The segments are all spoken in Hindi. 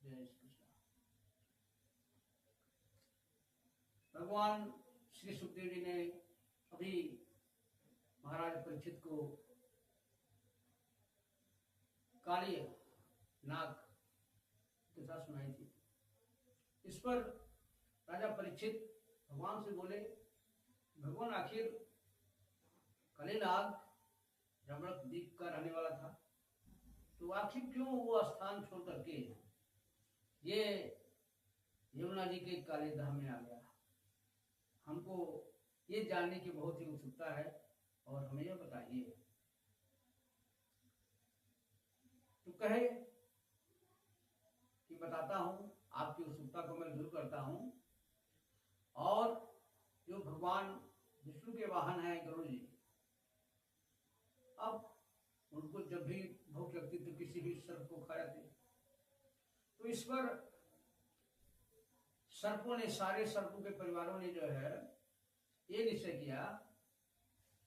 जय श्री कृष्ण। भगवान श्री सुखदेव जी ने अभी महाराज परीक्षित को काली नाग कथा सुनाई थी। इस पर राजा परीक्षित भगवान से बोले, भगवान आखिर काली नाग रमणक द्वीप का रहने वाला था, तो आखिर क्यों वो स्थान छोड़ करके ये यमुना जी के काले धाम में आ गया? हमको ये जानने की बहुत ही उत्सुकता है और हमें यह बताइए। तो कहे कि बताता हूं, आपकी उत्सुकता को मैं दूर करता हूं। और जो भगवान विष्णु के वाहन है गरुड़ जी, अब उनको जब भी भूख लगती तो किसी भी सर्प को खा जाते। तो इस पर सर्पों ने, सारे सर्पों के परिवारों ने जो है ये निश्चय किया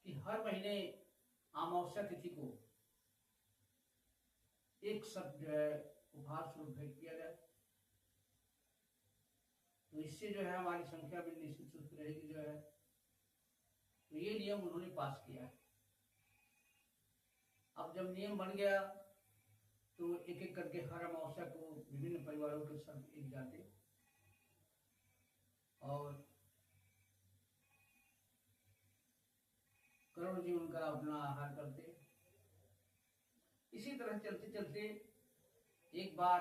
कि हर महीने अमावस्या तिथि को एक सर्प जो है उपहार स्वरूप भेंट किया जाए, तो इससे जो है हमारी संख्या भी निश्चित रूप से रहेगी जो है। तो ये नियम उन्होंने पास किया। अब जब नियम बन गया तो एक एक करके हर अमावस्या को विभिन्न परिवारों के सर्प एक जाते और गरुड़ जी उनका अपना आहार करते। इसी तरह चलते चलते एक बार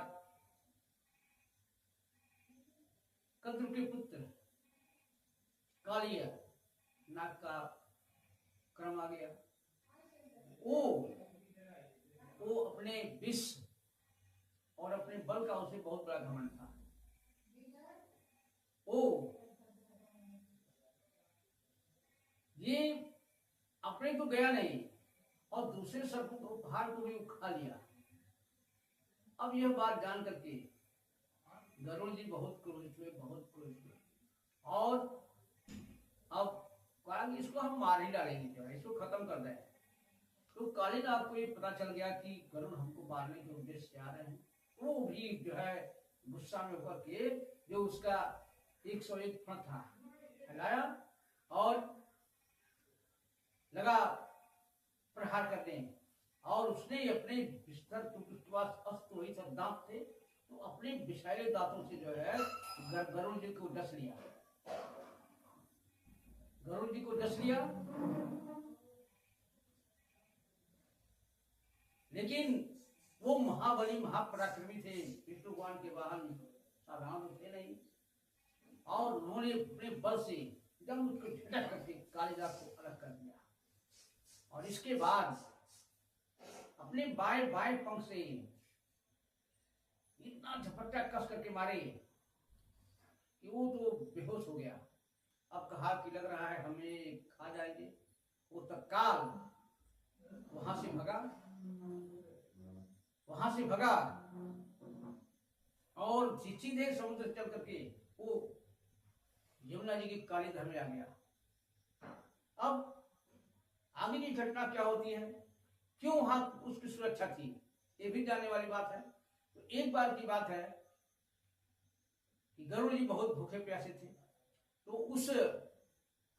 कद्रु के पुत्र कालिया नाग का क्रम आ गया। वो अपने विष और अपने बल का उसे बहुत बड़ा घमंड था। वो ये अपने तो गया नहीं और दूसरे सर्पों को उपहार को भी खा लिया। अब यह बात जान करके गरुड़ जी बहुत क्रोधित हुए, बहुत क्रोधित हुए और अब कहा कि इसको हम मार ही डालेंगे, जो है इसको खत्म कर दें। तो काली नाग को ये पता चल गया कि गरुड़ हमको मारने के उद्देश्य से आ रहे हैं। वो भी जो है गुस्सा में होकर के जो उसका 101 फण था फैलाया और लगा प्रहार करने। और उसने अपने बिस्तर अस्त्र वही सब दांत थे, तो अपने विषैले दांतों से जो है गरुड़ जी को डस लिया। गरुड़ जी को डस लिया, लेकिन वो महाबली महापराक्रमी थे। विष्णु भगवान के वाहन साधारण थे नहीं, और उन्होंने अपने बल से एकदम उसको झटक करके कालिदास को अलग कर दिया। और इसके बाद अपने बाएं बाएं पंख से इतना झपट्टा कस करके मारे कि वो तो बेहोश हो गया। अब कहा कि लग रहा है हमें खा जाएंगे। वो तत्काल वहां से भगा और सीधे समुद्र चल करके वो यमुना जी की काली धाम में आ गया। अब आगे की घटना क्या होती है, क्यों वहां उसकी सुरक्षा थी, ये भी जानने वाली बात है। तो एक बार की बात है कि गरुड़ जी बहुत भूखे प्यासे थे, तो उस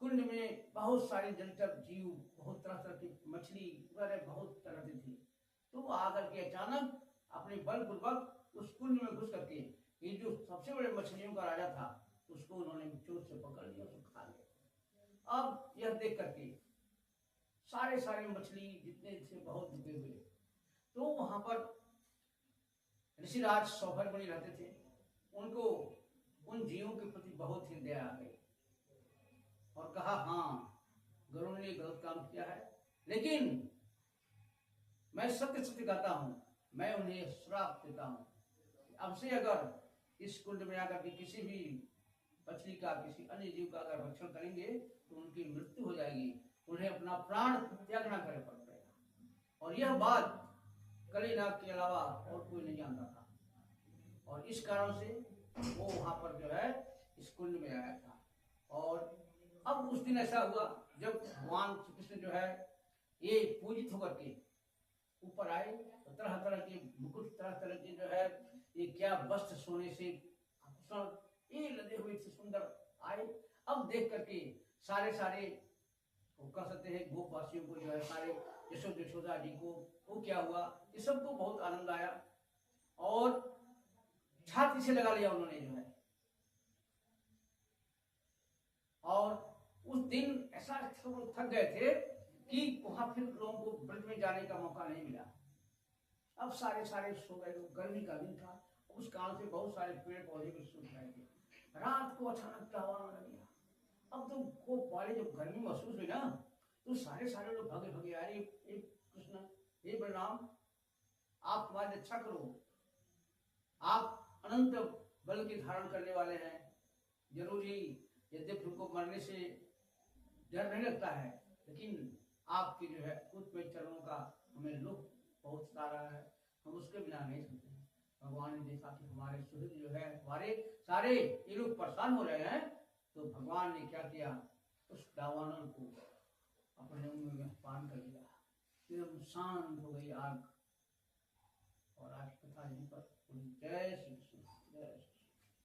कुंड में बहुत सारे जलचर जीव, बहुत तरह तरह की मछली वगैरह बहुत तरह की थी। तो वो आकर के अचानक अपने बल पूर्वक उस कुंड में घुस करके ये जो सबसे बड़े मछलियों का राजा था उसको उन्होंने चोट से पकड़ लिया, उसको खा लिया। अब यह देख करके सारे मछली जितने थे बहुत डूबे हुए। तो वहां पर ऋषिराज सौभर मुनि रहते थे, उनको उन जीवों के प्रति बहुत ही दया आ गई और कहा, हाँ गरुड़ ने गलत काम किया है, लेकिन मैं सत्य सत्य कहता हूं, मैं उन्हें श्राप देता हूं। अब से अगर इस कुंड में आकर के किसी भी मछली का, किसी अन्य जीव का अगर भक्षण करेंगे तो उनकी मृत्यु हो जाएगी, उन्हें अपना प्राण त्यागना करे पड़ेगा। और यह बात काली नाग के अलावा और कोई नहीं जानता था, और इस कारण से वो वहां पर जो है इस कुंड में आया था। और अब उस दिन ऐसा हुआ जब भगवान श्री कृष्ण जो है ये पूजित होकर के ऊपर आए, तो तरह तरह के मुकुट, तरह तरह के जो है ये क्या वस्त्र सोने से आभूषण ये लदे हुए थे सुंदर आए। अब देख करके सारे सारे वो कह सकते हैं गोपवासियों को जो है सारे यशोदा जी को वो क्या हुआ, ये सबको बहुत आनंद आया और छाती से लगा लिया उन्होंने जो है। और उस दिन ऐसा सब थक गए थे कि वहां फिर लोगों को ब्रज में जाने का मौका नहीं मिला। अब सारे सारे सो गए, गर्मी का दिन था, उस कारण से बहुत सारे पेड़ पौधे भी सूख गए थे। रात को अचानक क्या हुआ लग गया। अब तो को पहले जब गर्मी महसूस हुई ना तो सारे सारे लोग भागे भागे आ रहे, कृष्ण हे बलराम आप हमारी रक्षा करो, आप अनंत बल के धारण करने वाले हैं, जरूर ही यद्यपि उनको मरने से डर नहीं लगता है लेकिन आपके जो है उत्पय चरणों का हमें लुक बहुत सारा है, हम उसके बिना नहीं सकते। भगवान ने देखा कि हमारे सुहृद जो है हमारे सारे ये लोग परेशान हो रहे हैं, तो भगवान ने क्या किया, उस दावानल को अपने उंगली में पान कर दिया, एकदम शांत हो गई आग। और आज कथा यहीं पर जय श्री